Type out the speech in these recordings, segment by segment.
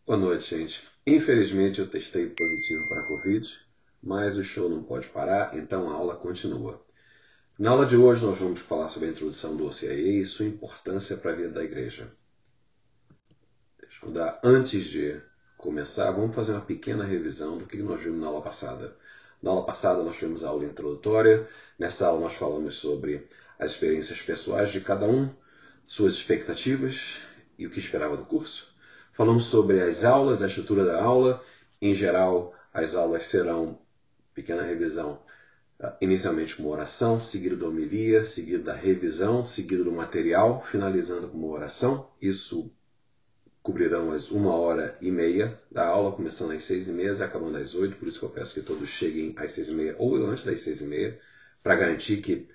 Boa noite, gente. Infelizmente eu testei positivo para a Covid, mas o show não pode parar, então a aula continua. Na aula de hoje nós vamos falar sobre a introdução do OCIA e sua importância para a vida da igreja. Deixa eu dar, antes de começar, vamos fazer uma pequena revisão do que nós vimos na aula passada. Na aula passada nós tivemos a aula introdutória. Nessa aula nós falamos sobre as experiências pessoais de cada um, suas expectativas e o que esperava do curso. Falamos sobre as aulas, a estrutura da aula. Em geral, as aulas serão, pequena revisão, inicialmente com uma oração, seguido da homilia, seguido da revisão, seguido do material, finalizando com uma oração. Isso cobrirão as 1h30 da aula, começando às 6h30 e acabando às 8h, por isso que eu peço que todos cheguem às 6h30 ou antes das 6h30, para garantir que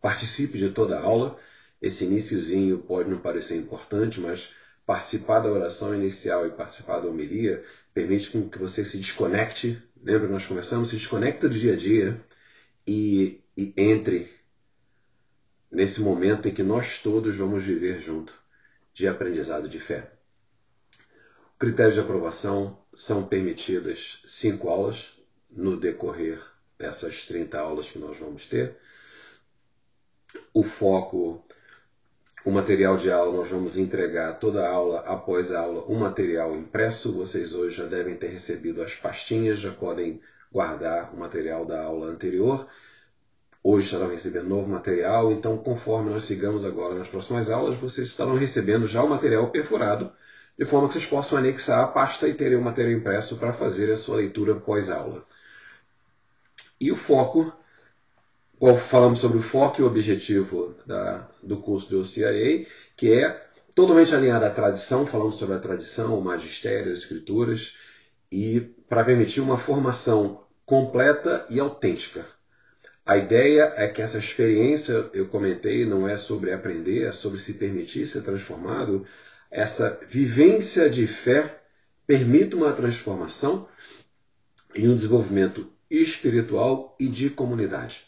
participe de toda a aula. Esse iniciozinho pode não parecer importante, mas participar da oração inicial e participar da homilia permite que você se desconecte. Lembra que nós conversamos? Se desconecta do dia a dia e entre nesse momento em que nós todos vamos viver junto de aprendizado de fé. Critérios de aprovação: são permitidas 5 aulas no decorrer dessas 30 aulas que nós vamos ter. O foco, o material de aula, nós vamos entregar toda a aula, após a aula, um material impresso. Vocês hoje já devem ter recebido as pastinhas, já podem guardar o material da aula anterior. Hoje estarão recebendo novo material, então conforme nós sigamos agora nas próximas aulas, vocês estarão recebendo já o material perfurado, de forma que vocês possam anexar a pasta e terem o material impresso para fazer a sua leitura pós-aula. E o foco, falamos sobre o foco e o objetivo do curso do OCIA, que é totalmente alinhado à tradição. Falamos sobre a tradição, o magistério, as escrituras, e para permitir uma formação completa e autêntica. A ideia é que essa experiência, eu comentei, não é sobre aprender, é sobre se permitir ser transformado. Essa vivência de fé permite uma transformação e um desenvolvimento espiritual e de comunidade.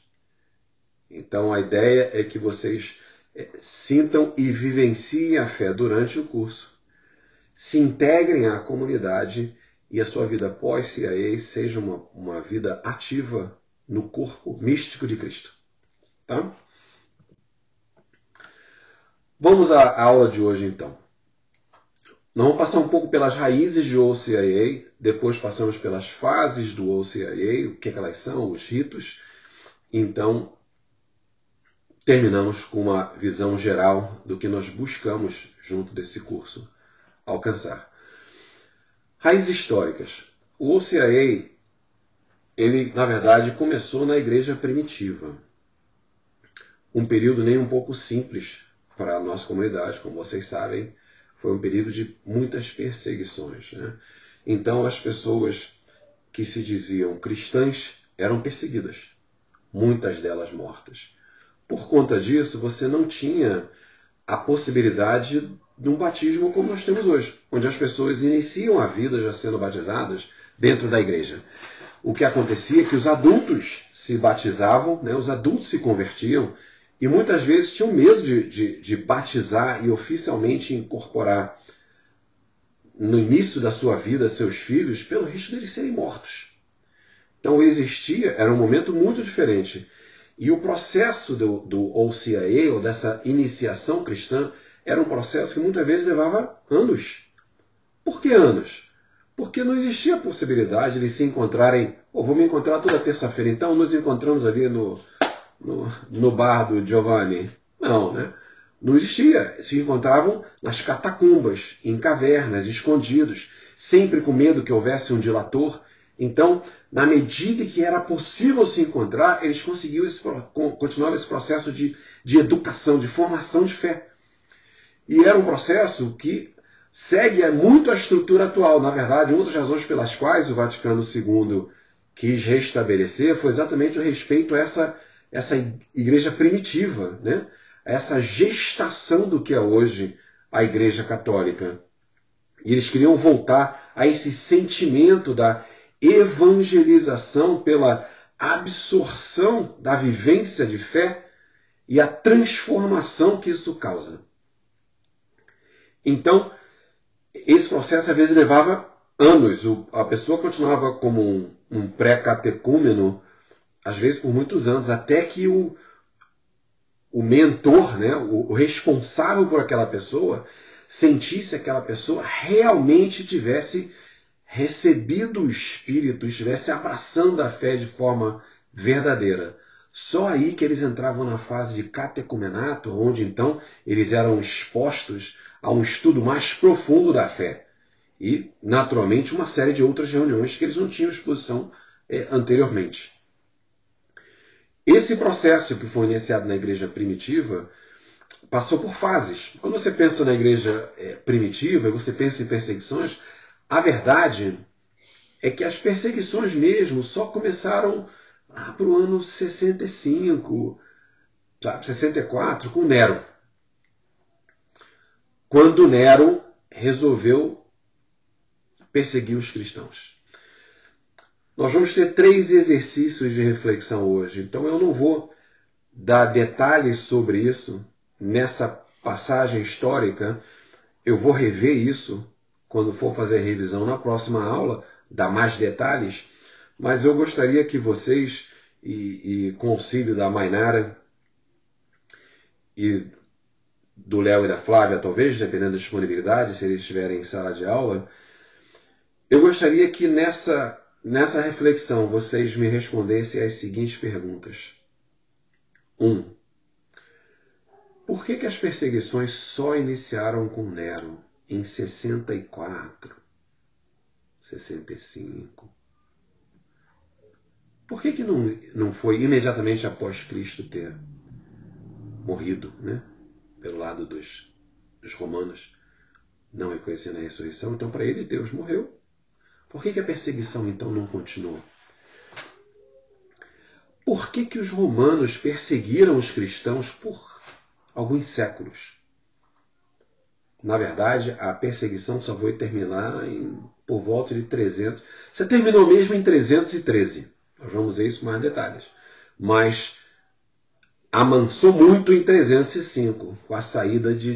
Então a ideia é que vocês sintam e vivenciem a fé durante o curso, se integrem à comunidade e a sua vida pós-CIA seja uma vida ativa no corpo místico de Cristo. Tá? Vamos à aula de hoje, então. Nós vamos passar um pouco pelas raízes de OCIA, depois passamos pelas fases do OCIA, o que elas são, os ritos. Então, terminamos com uma visão geral do que nós buscamos junto desse curso alcançar. Raízes históricas. O OCIA, ele, na verdade, começou na igreja primitiva. Um período nem um pouco simples para a nossa comunidade, como vocês sabem. Foi um período de muitas perseguições, né? Então as pessoas que se diziam cristãs eram perseguidas, muitas delas mortas. Por conta disso, você não tinha a possibilidade de um batismo como nós temos hoje, onde as pessoas iniciam a vida já sendo batizadas dentro da igreja. O que acontecia é que os adultos se batizavam, né? Os adultos se convertiam, e muitas vezes tinham medo de batizar e oficialmente incorporar no início da sua vida seus filhos, pelo risco de eles serem mortos. Então era um momento muito diferente. E o processo do OCIA, ou dessa iniciação cristã, era um processo que muitas vezes levava anos. Por que anos? Porque não existia a possibilidade de eles se encontrarem. Vou me encontrar toda terça-feira, então nos encontramos ali no bar do Giovanni. Não, né? Não existia. Se encontravam nas catacumbas, em cavernas, escondidos, sempre com medo que houvesse um dilator. Então, na medida que era possível se encontrar, eles conseguiam continuar esse processo de educação, de formação de fé. E era um processo que segue muito a estrutura atual. Na verdade, uma das razões pelas quais o Vaticano II quis restabelecer foi exatamente o respeito a essa igreja primitiva, né? Essa gestação do que é hoje a Igreja Católica. E eles queriam voltar a esse sentimento da evangelização pela absorção da vivência de fé e a transformação que isso causa. Então, esse processo às vezes levava anos. A pessoa continuava como um pré-catecúmeno, às vezes por muitos anos, até que o mentor, né, o responsável por aquela pessoa, sentisse aquela pessoa realmente tivesse recebido o Espírito, estivesse abraçando a fé de forma verdadeira. Só aí que eles entravam na fase de catecumenato, onde então eles eram expostos a um estudo mais profundo da fé. E, naturalmente, uma série de outras reuniões que eles não tinham exposição anteriormente. Esse processo que foi iniciado na igreja primitiva passou por fases. Quando você pensa na igreja primitiva, você pensa em perseguições, a verdade é que as perseguições mesmo só começaram lá para o ano 65, 64, com Nero. Quando Nero resolveu perseguir os cristãos. Nós vamos ter 3 exercícios de reflexão hoje, então eu não vou dar detalhes sobre isso nessa passagem histórica. Eu vou rever isso quando for fazer a revisão na próxima aula, dar mais detalhes, mas eu gostaria que vocês, e com o auxílio da Mainara e do Léo e da Flávia, talvez, dependendo da disponibilidade, se eles estiverem em sala de aula, eu gostaria que nessa reflexão vocês me respondessem as seguintes perguntas. 1. Por que as perseguições só iniciaram com Nero em 64, 65? Por que não foi imediatamente após Cristo ter morrido, né? Pelo lado dos romanos, não reconhecendo a ressurreição? Então, para ele, Deus morreu. Por que a perseguição, então, não continuou? Por que os romanos perseguiram os cristãos por alguns séculos? Na verdade, a perseguição só foi terminar por volta de 300. Você terminou mesmo em 313. Nós vamos ver isso com mais detalhes. Mas amansou muito em 305, com a saída de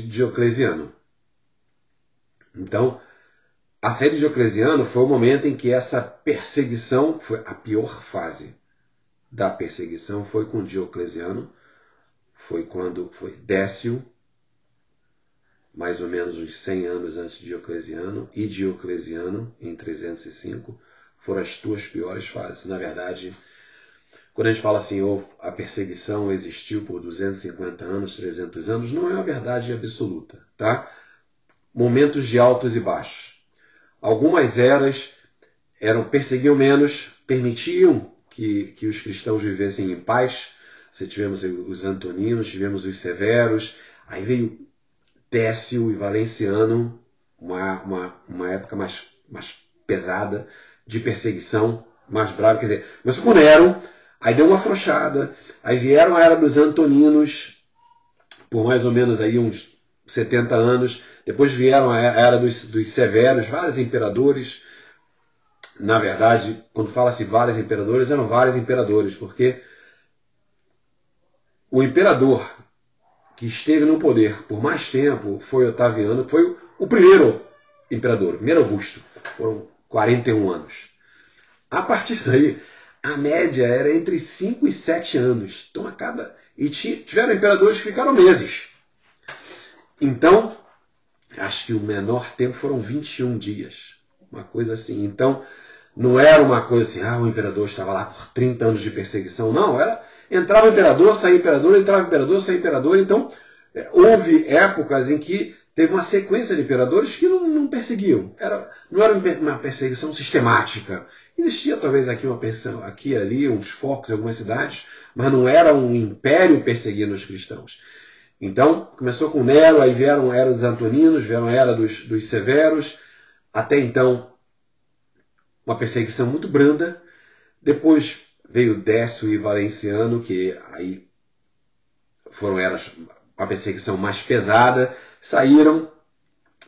Diocleciano. Então, a saída de Diocleciano foi o momento em que essa perseguição, foi a pior fase da perseguição, foi com Diocleciano. Foi quando foi Décio, mais ou menos uns 100 anos antes de Diocleciano, e Diocleciano, em 305, foram as 2 piores fases. Na verdade, quando a gente fala assim, a perseguição existiu por 250 anos, 300 anos, não é uma verdade absoluta, tá? Momentos de altos e baixos. Algumas eras perseguiam menos, permitiam que os cristãos vivessem em paz. Tivemos os Antoninos, tivemos os Severos, aí veio Décio e Valenciano, uma época mais pesada, de perseguição, mais brava. Quer dizer, começou com Nero, aí deu uma afrouxada, aí vieram a era dos Antoninos, por mais ou menos aí uns 70 anos, depois vieram a era dos Severos, vários imperadores. Na verdade, quando fala-se vários imperadores, eram vários imperadores, porque o imperador que esteve no poder por mais tempo foi Otaviano, que foi o primeiro imperador, o primeiro Augusto. Foram 41 anos. A partir daí, a média era entre 5 e 7 anos. Então, e tiveram imperadores que ficaram meses. Então, acho que o menor tempo foram 21 dias. Uma coisa assim. Então, não era uma coisa assim, o imperador estava lá por 30 anos de perseguição. Não, entrava o imperador, saía o imperador, entrava o imperador, saía o imperador. Então, houve épocas em que teve uma sequência de imperadores que não perseguiam. Não era uma perseguição sistemática. Existia talvez aqui uma perseguição, aqui e ali, uns focos em algumas cidades, mas não era um império perseguindo os cristãos. Então, começou com Nero, aí vieram a era dos Antoninos, vieram a era dos Severos, até então uma perseguição muito branda. Depois veio Décio e Valenciano, que aí foram eras uma perseguição mais pesada, saíram.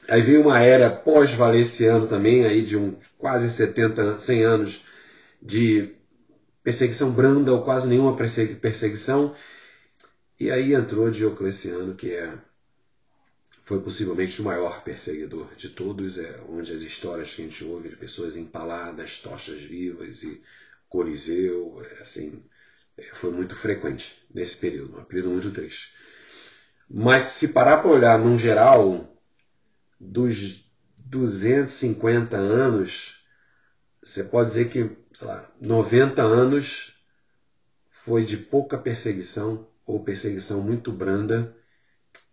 Aí veio uma era pós-Valenciano também, aí de quase 100 anos de perseguição branda ou quase nenhuma perseguição. E aí entrou Diocleciano, que é foi possivelmente o maior perseguidor de todos, onde as histórias que a gente ouve de pessoas empaladas, tochas vivas e Coliseu, assim, foi muito frequente nesse período, um período muito triste. Mas se parar para olhar, num geral, dos 250 anos, você pode dizer que, sei lá, 90 anos foi de pouca perseguição ou perseguição muito branda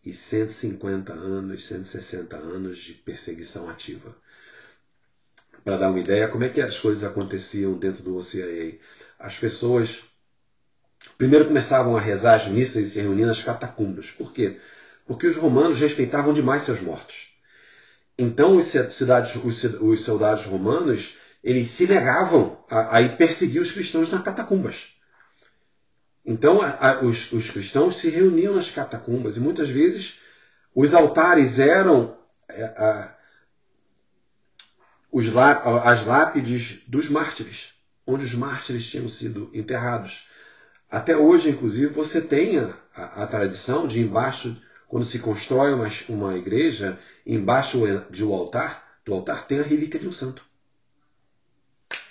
e 150 anos, 160 anos de perseguição ativa. Para dar uma ideia, como é que as coisas aconteciam dentro do OCIA? As pessoas primeiro começavam a rezar as missas e se reunir nas catacumbas. Por quê? Porque os romanos respeitavam demais seus mortos. Então os soldados romanos, eles se negavam a ir perseguir os cristãos nas catacumbas. Então os cristãos se reuniam nas catacumbas e muitas vezes os altares eram as lápides dos mártires, onde os mártires tinham sido enterrados. Até hoje, inclusive, você tem a tradição de embaixo, quando se constrói uma igreja, embaixo do altar tem a relíquia de um santo,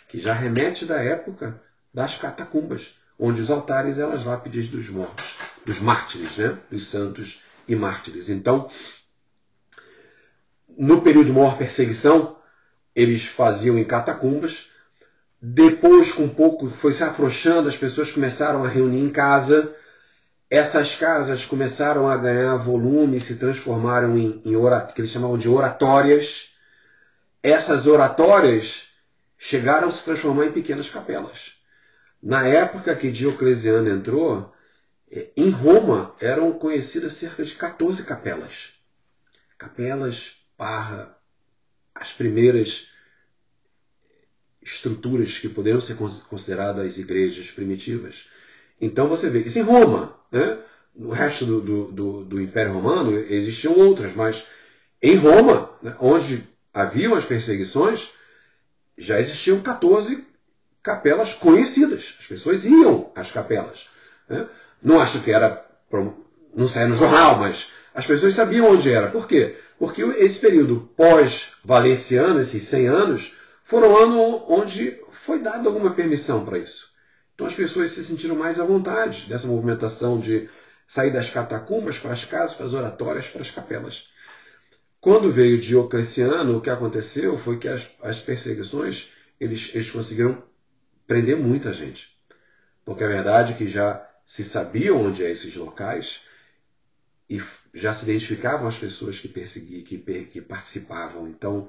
que já remete da época das catacumbas, onde os altares eram as lápides dos mortos, dos mártires, né? Dos santos e mártires. Então, no período de maior perseguição, eles faziam em catacumbas. Depois, com um pouco, foi se afrouxando, as pessoas começaram a reunir em casa. Essas casas começaram a ganhar volume, se transformaram em que eles chamavam de oratórias. Essas oratórias chegaram a se transformar em pequenas capelas. Na época que Diocleciano entrou, em Roma eram conhecidas cerca de 14 capelas. Capelas, as primeiras estruturas que poderiam ser consideradas igrejas primitivas. Então você vê isso em Roma, né? No resto do Império Romano existiam outras, mas em Roma, né, onde haviam as perseguições, já existiam 14 capelas conhecidas. As pessoas iam às capelas, né? Não acho que era, não saía no jornal, mas as pessoas sabiam onde era. Por quê? Porque esse período pós-Valesiano, esses 100 anos, foram anos onde foi dada alguma permissão para isso. Então as pessoas se sentiram mais à vontade dessa movimentação de sair das catacumbas para as casas, para as oratórias, para as capelas. Quando veio Diocleciano, o que aconteceu foi que as perseguições, eles conseguiram prender muita gente. Porque a verdade é que já se sabiam onde é esses locais e já se identificavam as pessoas que perseguiam, que participavam. Então,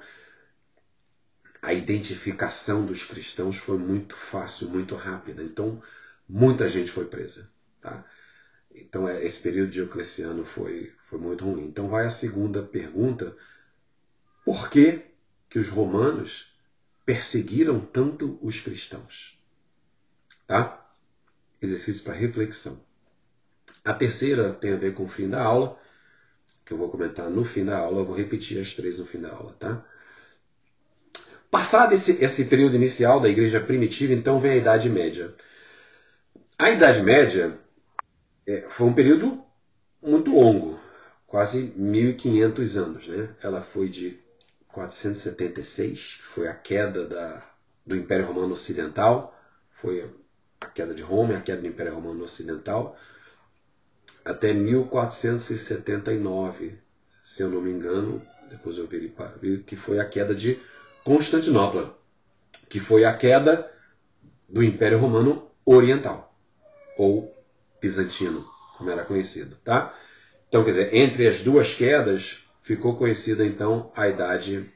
a identificação dos cristãos foi muito fácil, muito rápida. Então, muita gente foi presa. Tá? Então, esse período de Diocleciano foi muito ruim. Então, vai a segunda pergunta. Por que os romanos perseguiram tanto os cristãos? Tá? Exercício para reflexão. A terceira tem a ver com o fim da aula, que eu vou comentar no fim da aula. Eu vou repetir as 3 no fim da aula. Tá? Passado esse período inicial da igreja primitiva, então vem a Idade Média. A Idade Média foi um período muito longo, quase 1500 anos. Né? Ela foi de 476, que foi a queda do Império Romano Ocidental, foi a queda de Roma e a queda do Império Romano Ocidental, até 1479, se eu não me engano, depois eu vi que foi a queda de Constantinopla, que foi a queda do Império Romano Oriental, ou Bizantino, como era conhecido. Tá? Então, quer dizer, entre as duas quedas, ficou conhecida então a Idade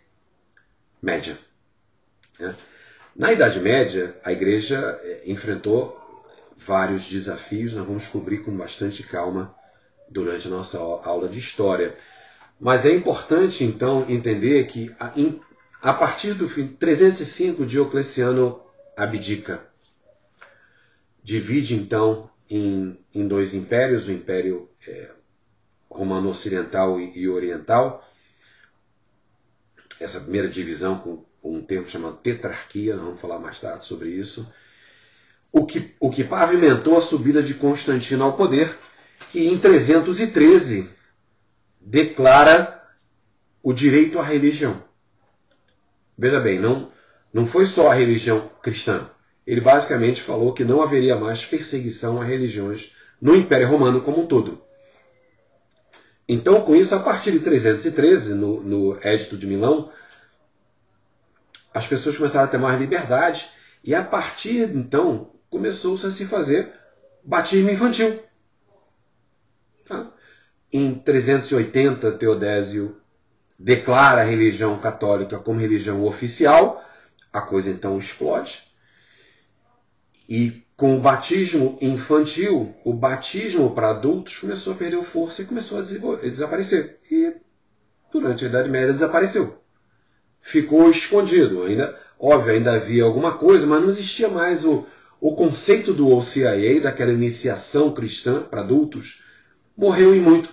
Média. Né? Na Idade Média, a Igreja enfrentou vários desafios, nós vamos cobrir com bastante calma durante a nossa aula de História. Mas é importante, então, entender que a partir do fim 305, Diocleciano abdica. Divide, então, em 2 impérios, o Império Romano Ocidental e Oriental. Essa primeira divisão com um termo chamado tetrarquia, nós vamos falar mais tarde sobre isso. O que pavimentou a subida de Constantino ao poder, que em 313 declara o direito à religião. Veja bem, não foi só a religião cristã. Ele basicamente falou que não haveria mais perseguição a religiões no Império Romano como um todo. Então, com isso, a partir de 313, no Edito de Milão, as pessoas começaram a ter mais liberdade e, a partir então, começou-se a se fazer batismo infantil. Tá? Em 380, Teodésio declara a religião católica como religião oficial, a coisa então explode. E com o batismo infantil, o batismo para adultos começou a perder força e começou a desaparecer. E durante a Idade Média desapareceu. Ficou escondido. Ainda havia alguma coisa, mas não existia mais o conceito do OCIA, daquela iniciação cristã para adultos, morreu em muito.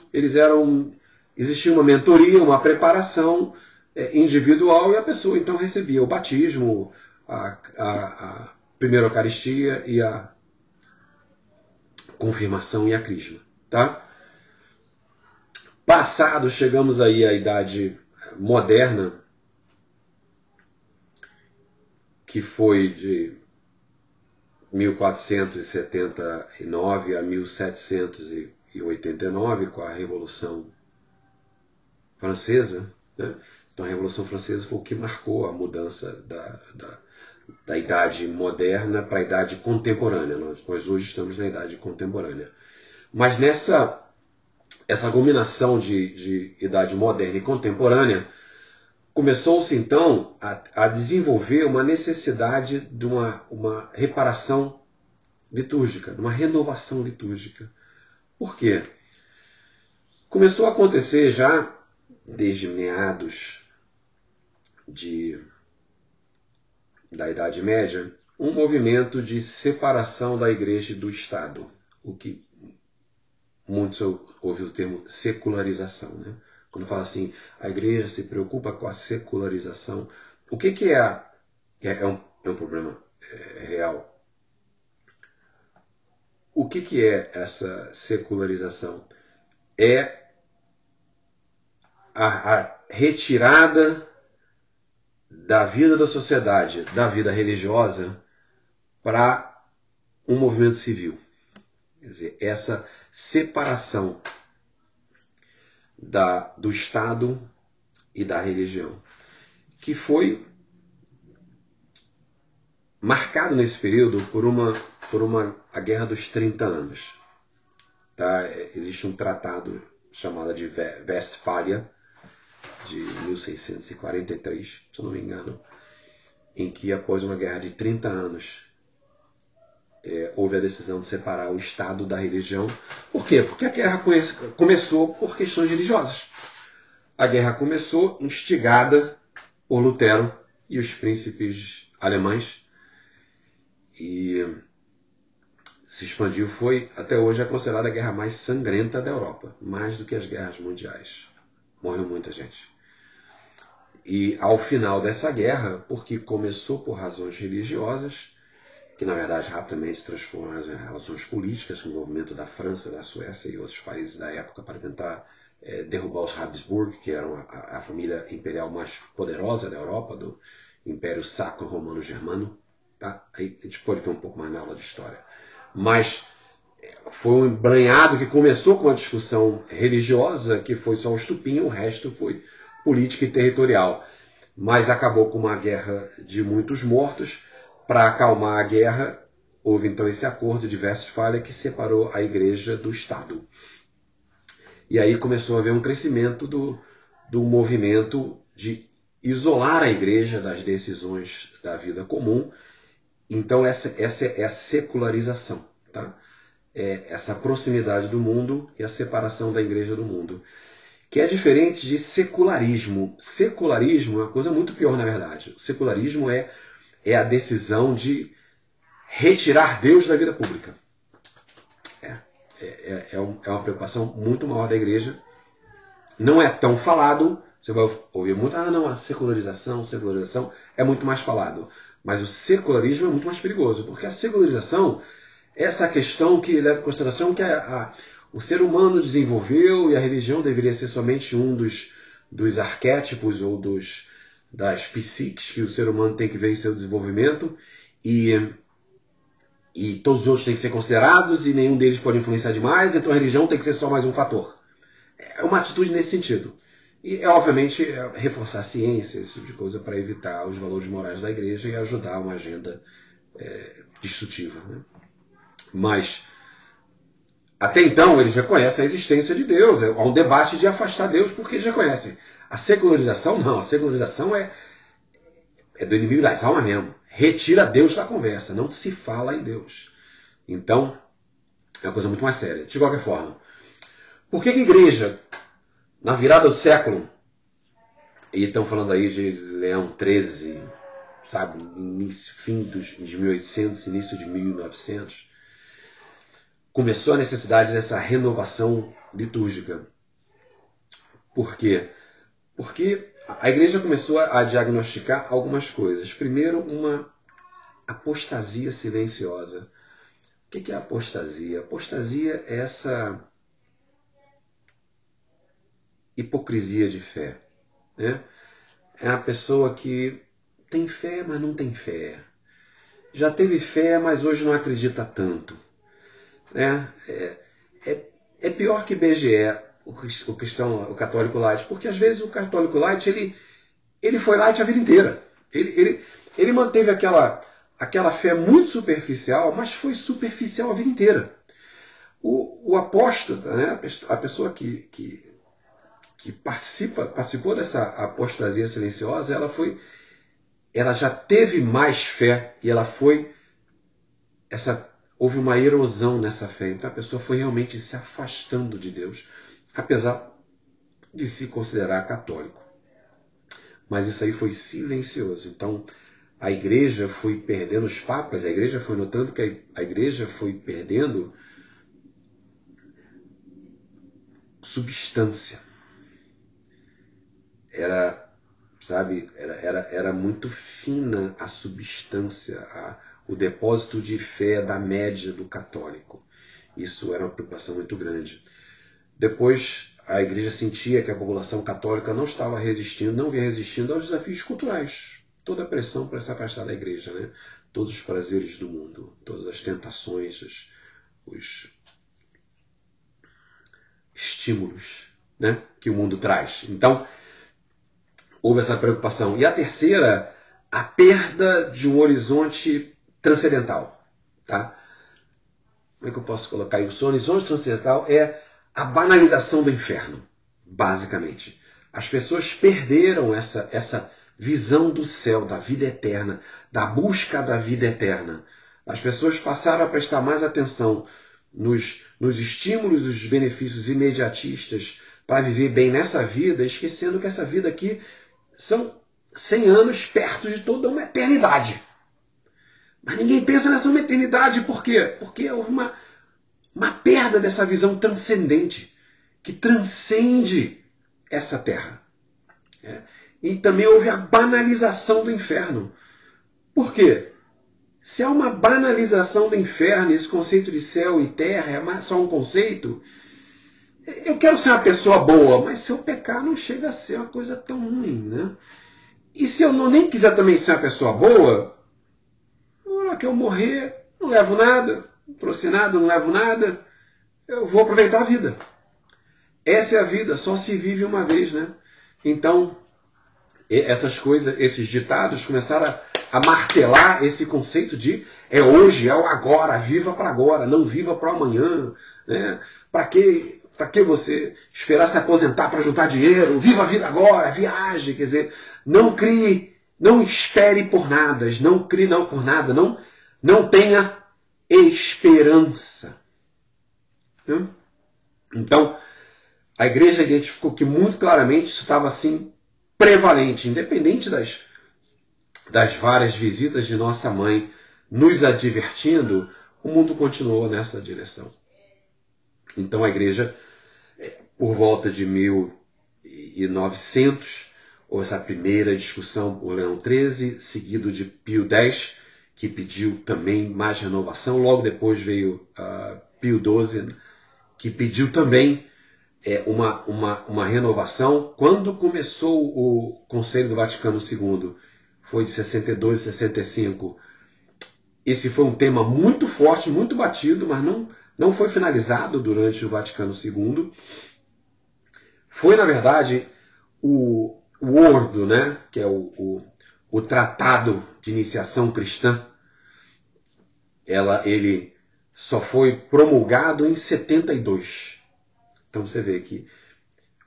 Existia uma mentoria, uma preparação individual e a pessoa então recebia o batismo, a primeira Eucaristia e a confirmação e a crisma. Tá? Passado, chegamos aí à Idade Moderna, que foi de 1479 a 1789, com a Revolução Francesa. Né? Então a Revolução Francesa foi o que marcou a mudança da Idade Moderna para a Idade Contemporânea. Nós hoje estamos na Idade Contemporânea. Mas essa combinação de Idade Moderna e Contemporânea, começou-se então a desenvolver uma necessidade de uma reparação litúrgica, de uma renovação litúrgica. Por quê? Começou a acontecer já, desde meados da Idade Média, um movimento de separação da Igreja e do Estado, o que muitos ouvem o termo secularização, né? Quando fala assim, a Igreja se preocupa com a secularização, o que é um problema real? O que é essa secularização? É a retirada da vida da sociedade, da vida religiosa, para um movimento civil. Quer dizer, essa separação do Estado e da religião, que foi marcado nesse período por a Guerra dos 30 Anos. Tá? Existe um tratado chamado de Westfália, de 1643, se eu não me engano, em que, após uma guerra de 30 anos, houve a decisão de separar o Estado da religião. Por quê? Porque a guerra começou por questões religiosas. A guerra começou instigada por Lutero e os príncipes alemães e se expandiu. Até hoje, é considerada a guerra mais sangrenta da Europa, mais do que as guerras mundiais. Morreu muita gente. E ao final dessa guerra, porque começou por razões religiosas, que na verdade rapidamente se transformam em razões políticas, com o envolvimento da França, da Suécia e outros países da época para tentar derrubar os Habsburg, que eram a família imperial mais poderosa da Europa, do Império Sacro Romano Germano. Tá? Aí a gente pode ver um pouco mais na aula de história. Mas foi um embranhado que começou com uma discussão religiosa, que foi só um estupim, o resto foi política e territorial. Mas acabou com uma guerra de muitos mortos. Para acalmar a guerra, houve então esse acordo de Westfália que separou a Igreja do Estado. E aí começou a haver um crescimento do movimento de isolar a Igreja das decisões da vida comum. Então essa é a secularização, tá? Essa proximidade do mundo e a separação da Igreja do mundo, que é diferente de secularismo. Secularismo é uma coisa muito pior, na verdade. O secularismo é a decisão de retirar Deus da vida pública. É uma preocupação muito maior da Igreja. Não é tão falado. Você vai ouvir muito, a secularização é muito mais falado. Mas o secularismo é muito mais perigoso, porque a secularização é essa questão que leva em consideração que o ser humano desenvolveu e a religião deveria ser somente um dos arquétipos ou das psiques que o ser humano tem que ver em seu desenvolvimento e todos os outros têm que ser considerados e nenhum deles pode influenciar demais, então a religião tem que ser só mais um fator. É uma atitude nesse sentido. E, obviamente, reforçar a ciência, esse tipo de coisa, para evitar os valores morais da igreja e ajudar uma agenda destrutiva. Né? Mas, até então, eles reconhecem a existência de Deus. Há um debate de afastar Deus porque eles reconhecem. A secularização, não. A secularização é do inimigo das almas mesmo. Retira Deus da conversa. Não se fala em Deus. Então, é uma coisa muito mais séria. De qualquer forma, por que a igreja, na virada do século, e estão falando aí de Leão XIII, sabe, fim de 1800, início de 1900, começou a necessidade dessa renovação litúrgica. Por quê? Porque a igreja começou a diagnosticar algumas coisas. Primeiro, uma apostasia silenciosa. O que é apostasia? Apostasia é essa hipocrisia de fé. Né? É a pessoa que tem fé, mas não tem fé. Já teve fé, mas hoje não acredita tanto. Né? É pior que BGE, o cristão, o católico light, porque às vezes o católico light ele foi light a vida inteira. Ele manteve aquela fé muito superficial, mas foi superficial a vida inteira. O apóstata, né? A pessoa que participou dessa apostasia silenciosa, ela já teve mais fé e houve uma erosão nessa fé. Então a pessoa foi realmente se afastando de Deus, apesar de se considerar católico. Mas isso aí foi silencioso. Então a igreja foi perdendo, os papas, a igreja foi notando que a igreja foi perdendo substância. Era muito fina a substância, o depósito de fé da média do católico. Isso era uma preocupação muito grande. Depois, a igreja sentia que a população católica não estava resistindo, não vinha resistindo aos desafios culturais. Toda a pressão para se afastar da igreja, né? Todos os prazeres do mundo, todas as tentações, os estímulos, né, que o mundo traz. Então, houve essa preocupação. E a terceira, a perda de um horizonte transcendental. Tá? Como é que eu posso colocar isso? O horizonte transcendental é a banalização do inferno, basicamente. As pessoas perderam essa visão do céu, da vida eterna, da busca da vida eterna. As pessoas passaram a prestar mais atenção nos estímulos, os benefícios imediatistas para viver bem nessa vida, esquecendo que essa vida aqui são 100 anos perto de toda uma eternidade. Mas ninguém pensa nessa uma eternidade. Por quê? Porque houve uma perda dessa visão transcendente, que transcende essa terra. E também houve a banalização do inferno. Por quê? Se há uma banalização do inferno, esse conceito de céu e terra é só um conceito, eu quero ser uma pessoa boa, mas se eu pecar não chega a ser uma coisa tão ruim. Né? E se eu nem quiser também ser uma pessoa boa, na hora que eu morrer, não levo nada, não trouxe nada, não levo nada, eu vou aproveitar a vida. Essa é a vida, só se vive uma vez. Né? Então, essas coisas, esses ditados começaram a martelar esse conceito de é hoje, é o agora, viva para agora, não viva para amanhã. Né? Para que você esperar se aposentar para juntar dinheiro? Viva a vida agora, viaje. Quer dizer, não crie, não espere por nada, não crie não por nada, não tenha esperança. Então, a igreja identificou que muito claramente isso estava assim prevalente, independente das várias visitas de nossa mãe nos advertindo, o mundo continuou nessa direção. Então a igreja, por volta de 1900, houve essa primeira discussão por Leão XIII, seguido de Pio X, que pediu também mais renovação. Logo depois veio Pio XII, que pediu também uma renovação. Quando começou o Conselho do Vaticano II, foi de 62 e 65, esse foi um tema muito forte, muito batido, mas não foi finalizado durante o Vaticano II. Foi, na verdade, o Ordo, né, que é o Tratado de Iniciação Cristã. Ele só foi promulgado em 72. Então você vê que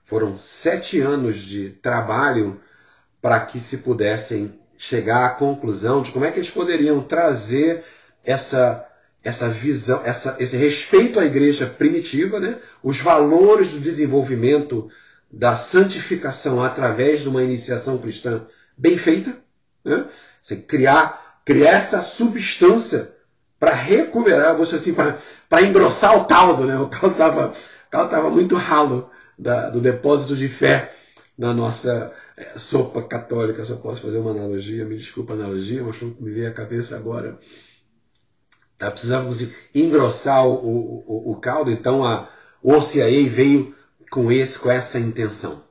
foram 7 anos de trabalho para que se pudessem chegar à conclusão de como é que eles poderiam trazer essa visão, esse respeito à igreja primitiva, né? Os valores do desenvolvimento da santificação através de uma iniciação cristã bem feita, né? Você criar essa substância para recuperar, você assim, para engrossar o caldo, né? O caldo estava muito ralo do depósito de fé na nossa sopa católica. Se eu posso fazer uma analogia, me desculpa a analogia, mas me veio à cabeça agora. Precisávamos engrossar o caldo, então o OCIA veio com essa intenção.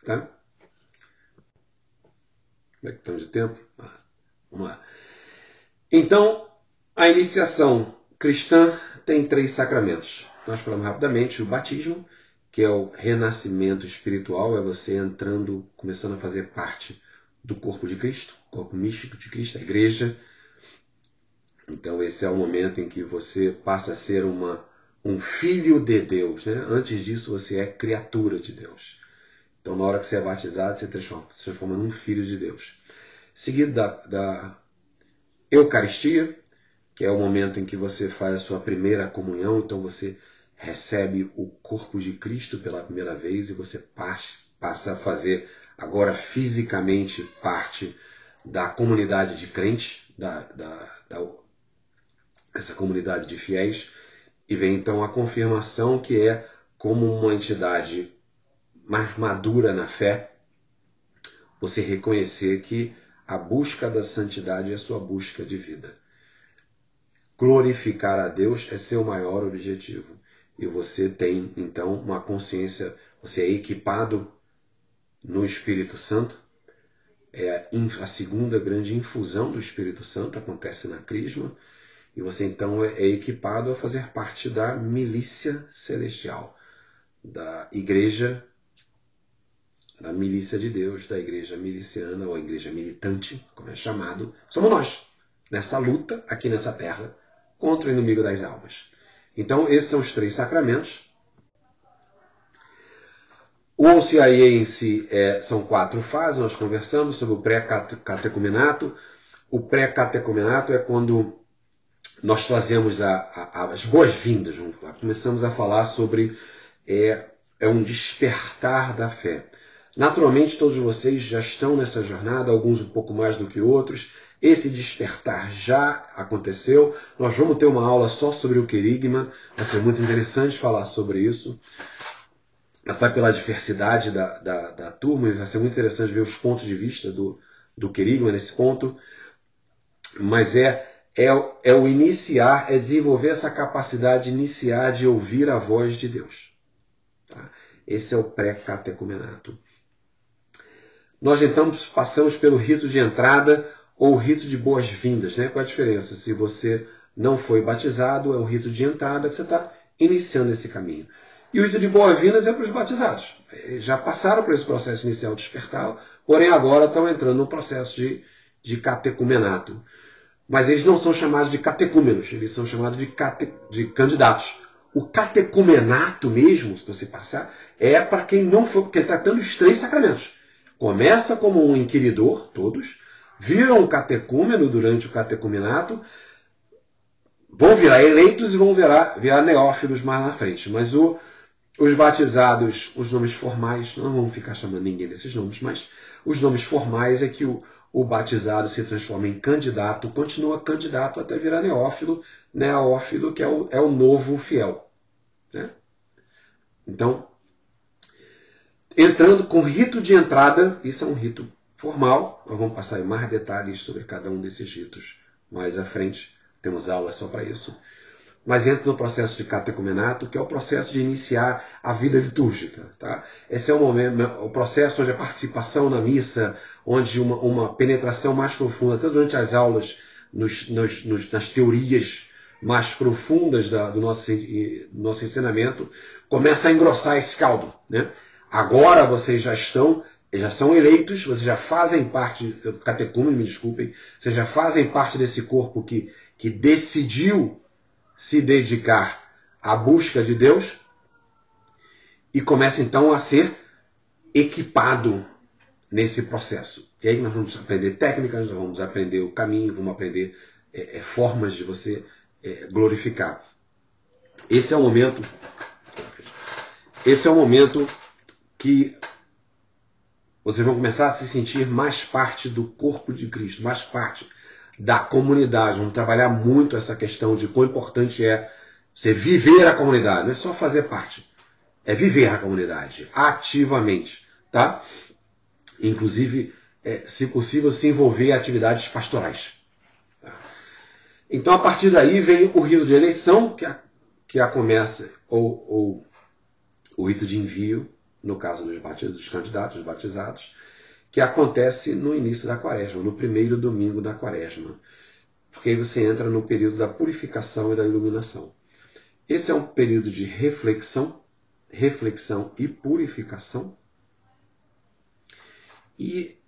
Tá? Como é que estamos de tempo? Vamos lá. Então, a iniciação cristã tem 3 sacramentos. Nós falamos rapidamente: o batismo, que é o renascimento espiritual, é você entrando, começando a fazer parte do corpo de Cristo, corpo místico de Cristo, a igreja. Então esse é o momento em que você passa a ser um filho de Deus, né? Antes disso você é criatura de Deus. Então na hora que você é batizado, você se transforma num filho de Deus. Seguido da Eucaristia, que é o momento em que você faz a sua primeira comunhão, então você recebe o corpo de Cristo pela primeira vez e você passa a fazer agora fisicamente parte da comunidade de crentes, essa comunidade de fiéis, e vem então a confirmação, que é como uma entidade mais madura na fé, você reconhecer que a busca da santidade é a sua busca de vida. Glorificar a Deus é seu maior objetivo. E você tem, então, uma consciência, você é equipado no Espírito Santo. A segunda grande infusão do Espírito Santo acontece na Crisma. E você, então, é equipado a fazer parte da milícia celestial, da igreja, da milícia de Deus, da igreja miliciana, ou a igreja militante, como é chamado. Somos nós, nessa luta aqui nessa terra, contra o inimigo das almas. Então, esses são os 3 sacramentos. O OCIA em si são 4 fases. Nós conversamos sobre o pré-catecumenato. O pré-catecumenato é quando nós fazemos as boas-vindas. Começamos a falar sobre um despertar da fé. Naturalmente, todos vocês já estão nessa jornada, alguns um pouco mais do que outros. Esse despertar já aconteceu. Nós vamos ter uma aula só sobre o querigma. Vai ser muito interessante falar sobre isso. Até pela diversidade da turma, vai ser muito interessante ver os pontos de vista do querigma nesse ponto. Mas o iniciar, é desenvolver essa capacidade de iniciar, de ouvir a voz de Deus. Tá? Esse é o pré-catecumenato. Nós então passamos pelo rito de entrada ou o rito de boas-vindas, né? Qual a diferença? Se você não foi batizado, é o rito de entrada, que você está iniciando esse caminho. E o rito de boas-vindas é para os batizados. Já passaram por esse processo inicial de despertar, porém agora estão entrando no processo de catecumenato. Mas eles não são chamados de catecúmenos, eles são chamados de candidatos. O catecumenato mesmo, se você passar, é para quem não foi, porque ele está tendo os 3 sacramentos. Começa como um inquiridor, todos, viram um catecúmeno durante o catecumenato, vão virar eleitos e vão virar neófilos mais na frente. Mas os batizados, os nomes formais, não vamos ficar chamando ninguém desses nomes, mas os nomes formais é que o batizado se transforma em candidato, continua candidato até virar neófilo, que é o novo fiel. Né? Então, entrando com rito de entrada, isso é um rito formal, nós vamos passar em mais detalhes sobre cada um desses ritos mais à frente, temos aulas só para isso. mas entra no processo de catecumenato, que é o processo de iniciar a vida litúrgica. Tá? Esse é o processo onde a participação na missa, onde uma penetração mais profunda, até durante as aulas, nas teorias mais profundas do nosso ensinamento, começa a engrossar esse caldo. Né? Agora vocês já são eleitos, vocês já fazem parte, catecúmeno, me desculpem, vocês já fazem parte desse corpo que decidiu se dedicar à busca de Deus e começa então a ser equipado nesse processo. E aí nós vamos aprender técnicas, nós vamos aprender o caminho, vamos aprender formas de você glorificar. Esse é o momento que vocês vão começar a se sentir mais parte do corpo de Cristo, mais parte da comunidade. Vamos trabalhar muito essa questão de quão importante é você viver a comunidade. Não é só fazer parte, é viver a comunidade ativamente. Tá? Inclusive, se possível, se envolver em atividades pastorais. Tá? Então, a partir daí vem o rito de eleição, que começa, ou o rito de envio, no caso dos candidatos, dos batizados, que acontece no início da quaresma, no primeiro domingo da quaresma. Porque aí você entra no período da purificação e da iluminação. Esse é um período de reflexão e purificação. E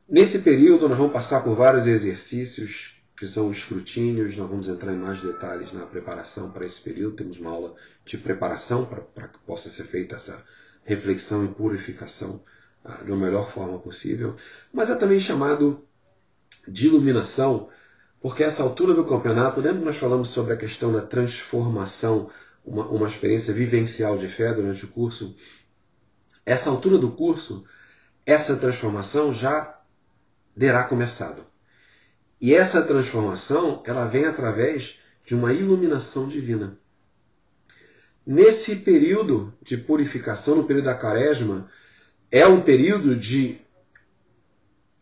nesse período nós vamos passar por vários exercícios, que são escrutínios, nós vamos entrar em mais detalhes na preparação para esse período. Temos uma aula de preparação para que possa ser feita essa reflexão e purificação da melhor forma possível. Mas é também chamado de iluminação, porque essa altura do campeonato, lembra que nós falamos sobre a questão da transformação, uma experiência vivencial de fé durante o curso? Essa altura do curso, essa transformação já terá começado. E essa transformação, ela vem através de uma iluminação divina. Nesse período de purificação, no período da quaresma, é um período de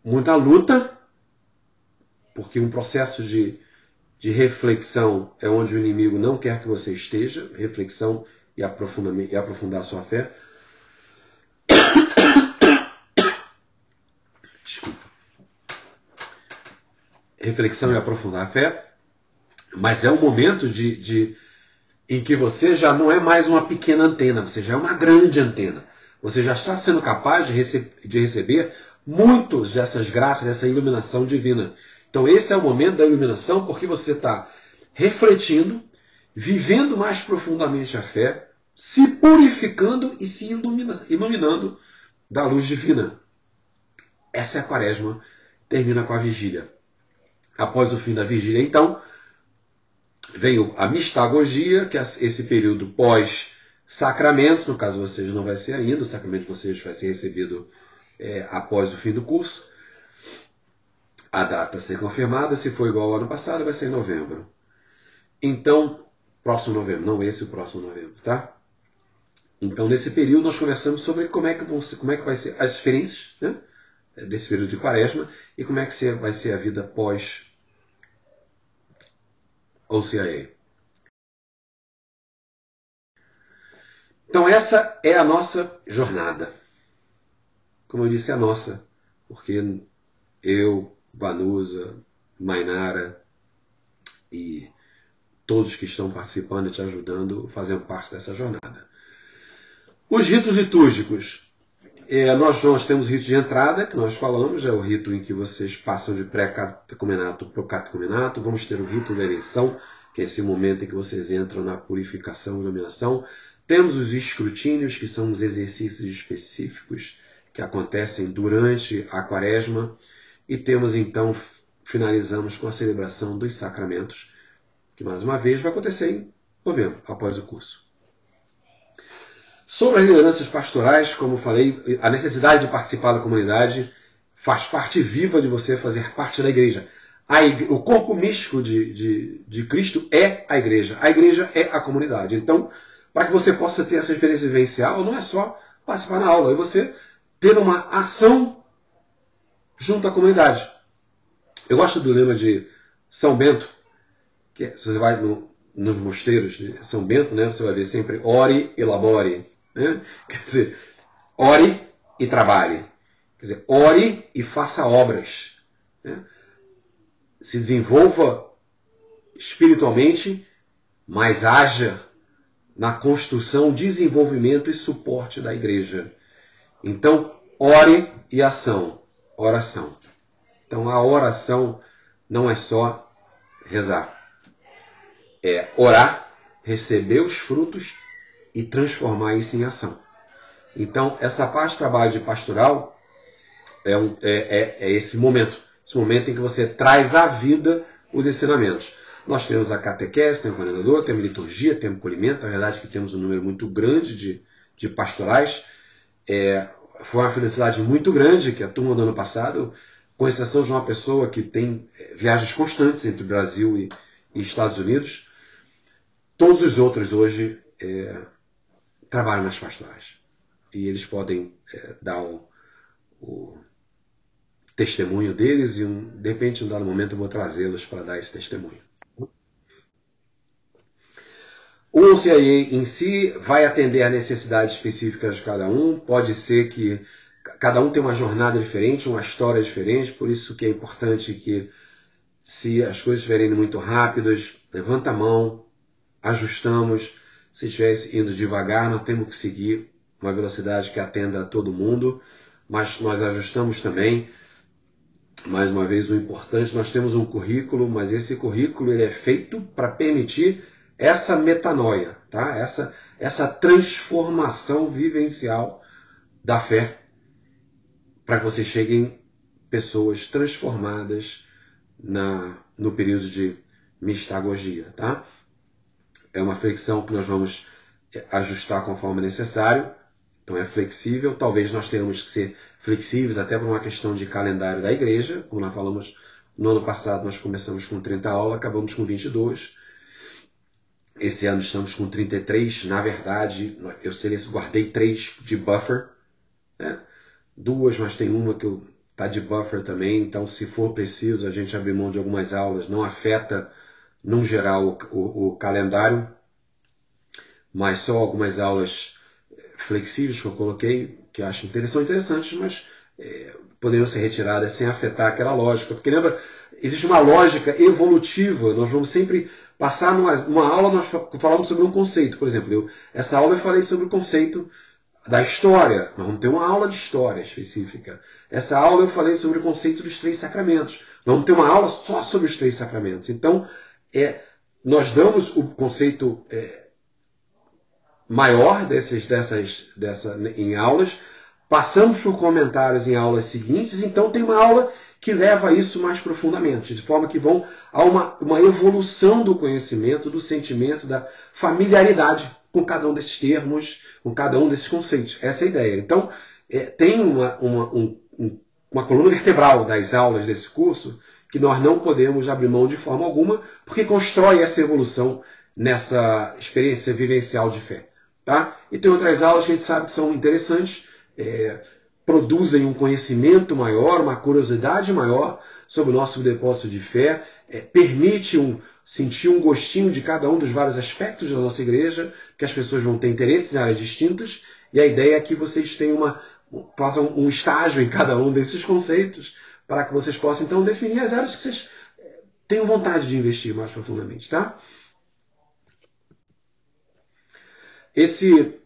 muita luta, porque um processo de reflexão é onde o inimigo não quer que você esteja, reflexão e aprofundar a sua fé. Desculpa. Reflexão e aprofundar a fé, mas é um momento em que você já não é mais uma pequena antena, você já é uma grande antena. Você já está sendo capaz de receber muitas dessas graças, dessa iluminação divina. Então esse é o momento da iluminação, porque você está refletindo, vivendo mais profundamente a fé, se purificando e se iluminando da luz divina. Essa é a quaresma, termina com a vigília. Após o fim da vigília, então, vem a mistagogia, que é esse período pós-sacramento. No caso de vocês não vai ser ainda, o sacramento de vocês vai ser recebido após o fim do curso. A data a ser confirmada, se for igual ao ano passado, vai ser em novembro. Então, próximo novembro, não esse, o próximo novembro, tá? Então, nesse período, nós conversamos sobre como é que vai ser as experiências, né, desse período de quaresma e como é que vai ser a vida pós-OCIA. Então, essa é a nossa jornada. Como eu disse, é a nossa, porque eu, Vanusa, Mainara e todos que estão participando e te ajudando fazem parte dessa jornada. Os ritos litúrgicos. Nós temos o rito de entrada, que nós falamos, é o rito em que vocês passam de pré-catecumenato para o catecumenato. Vamos ter o rito da eleição, que é esse momento em que vocês entram na purificação e iluminação. Temos os escrutínios, que são os exercícios específicos que acontecem durante a quaresma. E temos, então, finalizamos com a celebração dos sacramentos, que, mais uma vez, vai acontecer em novembro, após o curso. Sobre as lideranças pastorais, como falei, a necessidade de participar da comunidade faz parte viva de você fazer parte da igreja. O corpo místico de Cristo é a igreja. A igreja é a comunidade. Então, para que você possa ter essa experiência vivencial, não é só participar na aula, é você ter uma ação junto à comunidade. Eu gosto do lema de São Bento, se você vai nos mosteiros de São Bento, né, você vai ver sempre ore e labore. Né? Quer dizer, ore e trabalhe. Quer dizer, ore e faça obras. Né? Se desenvolva espiritualmente, mas haja na construção, desenvolvimento e suporte da igreja. Então, ore e ação. Oração. Então, a oração não é só rezar. É orar, receber os frutos e transformar isso em ação. Então, essa parte de trabalho de pastoral é esse momento em que você traz à vida os ensinamentos. Nós temos a catequese, temos o coordenador, temos liturgia, temos acolhimento. Na verdade, que temos um número muito grande de pastorais. Foi uma felicidade muito grande que a turma do ano passado, com exceção de uma pessoa que tem viagens constantes entre Brasil e Estados Unidos, todos os outros hoje trabalham nas pastorais. E eles podem dar o testemunho deles e, de repente, em um dado momento, eu vou trazê-los para dar esse testemunho. O OCIA em si vai atender às necessidades específicas de cada um. Pode ser que cada um tem uma jornada diferente, uma história diferente, por isso que é importante que, se as coisas estiverem indo muito rápidas, levanta a mão, ajustamos. Se estiver indo devagar, nós temos que seguir uma velocidade que atenda a todo mundo, mas nós ajustamos também. Mais uma vez, o importante, nós temos um currículo, mas esse currículo ele é feito para permitir essa metanoia, tá? essa transformação vivencial da fé, para que vocês cheguem pessoas transformadas no período de mistagogia. Tá? É uma flexão que nós vamos ajustar conforme necessário, então é flexível. Talvez nós tenhamos que ser flexíveis até por uma questão de calendário da igreja, como nós falamos no ano passado, nós começamos com 30 aulas, acabamos com 22. Esse ano estamos com 33, na verdade, eu guardei 3 de buffer, né? 2, mas tem uma que está de buffer também, então se for preciso a gente abrir mão de algumas aulas, não afeta, num geral, o calendário, mas só algumas aulas flexíveis que eu coloquei, que eu acho interessantes, mas poderiam ser retiradas sem afetar aquela lógica, porque lembra, existe uma lógica evolutiva, nós vamos sempre passar numa aula, nós falamos sobre um conceito, por exemplo, essa aula eu falei sobre o conceito da história, nós vamos ter uma aula de história específica. Essa aula eu falei sobre o conceito dos 3 sacramentos, nós vamos ter uma aula só sobre os 3 sacramentos. Então, nós damos o conceito maior em aulas, passamos por comentários em aulas seguintes, então tem uma aula que leva isso mais profundamente, de forma que vão a uma evolução do conhecimento, do sentimento, da familiaridade com cada um desses termos, com cada um desses conceitos. Essa é a ideia. Então, tem uma coluna vertebral das aulas desse curso que nós não podemos abrir mão de forma alguma, porque constrói essa evolução nessa experiência vivencial de fé. Tá? E tem outras aulas que a gente sabe que são interessantes, produzem um conhecimento maior, uma curiosidade maior sobre o nosso depósito de fé, permite sentir um gostinho de cada um dos vários aspectos da nossa igreja, que as pessoas vão ter interesses em áreas distintas, e a ideia é que vocês façam um estágio em cada um desses conceitos, para que vocês possam então definir as áreas que vocês tenham vontade de investir mais profundamente. Tá? Esse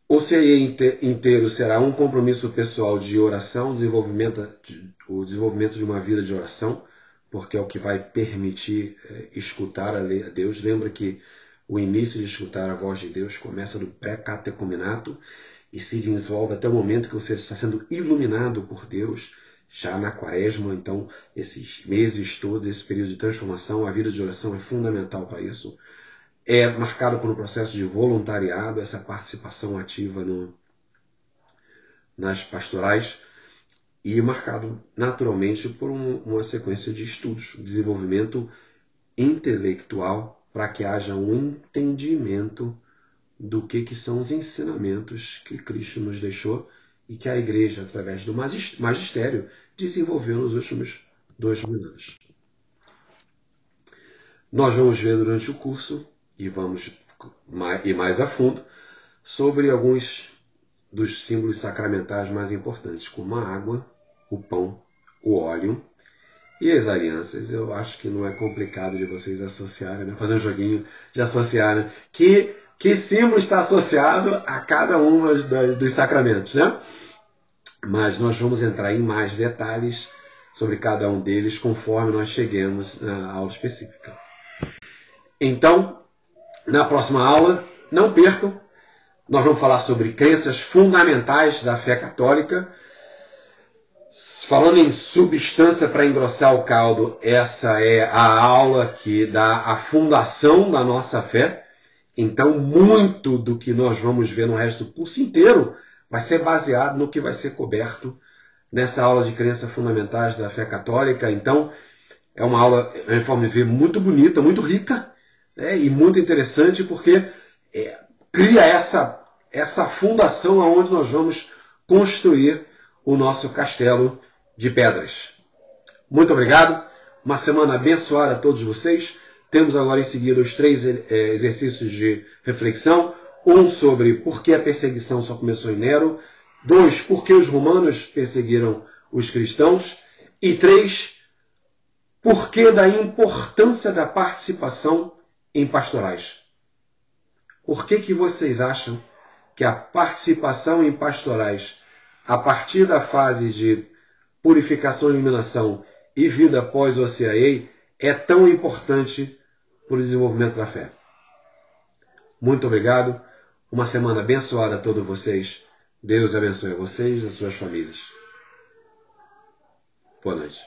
OCIA inteiro será um compromisso pessoal de oração, o desenvolvimento de uma vida de oração, porque é o que vai permitir escutar a Deus. Lembra que o início de escutar a voz de Deus começa no pré-catecumenato e se desenvolve até o momento que você está sendo iluminado por Deus, já na quaresma. Então, esses meses todos, esse período de transformação, a vida de oração é fundamental para isso. É marcado por um processo de voluntariado, essa participação ativa nas pastorais, e marcado naturalmente por uma sequência de estudos, desenvolvimento intelectual, para que haja um entendimento do que são os ensinamentos que Cristo nos deixou e que a Igreja, através do magistério, desenvolveu nos últimos 2000 anos. Nós vamos ver durante o curso e vamos ir mais a fundo sobre alguns dos símbolos sacramentais mais importantes, como a água, o pão, o óleo e as alianças. Eu acho que não é complicado de vocês associarem, né? Fazer um joguinho de associar, né? Que símbolo está associado a cada um dos sacramentos, né? Mas nós vamos entrar em mais detalhes sobre cada um deles conforme nós cheguemos na aula específica. Então, na próxima aula, não percam, nós vamos falar sobre crenças fundamentais da fé católica. Falando em substância para engrossar o caldo, essa é a aula que dá a fundação da nossa fé. Então, muito do que nós vamos ver no resto do curso inteiro vai ser baseado no que vai ser coberto nessa aula de crenças fundamentais da fé católica. Então, é uma aula, em forma de ver, muito bonita, muito rica, né, e muito interessante, porque cria essa fundação aonde nós vamos construir o nosso castelo de pedras. Muito obrigado. Uma semana abençoada a todos vocês. Temos agora em seguida os 3 exercícios de reflexão. 1 sobre por que a perseguição só começou em Nero. 2, por que os romanos perseguiram os cristãos. E 3, por que da importância da participação em pastorais. Por que vocês acham que a participação em pastorais, a partir da fase de purificação e eliminação e vida pós-OCIA, é tão importante para o desenvolvimento da fé? Muito obrigado. Uma semana abençoada a todos vocês. Deus abençoe a vocês e as suas famílias. Boa noite.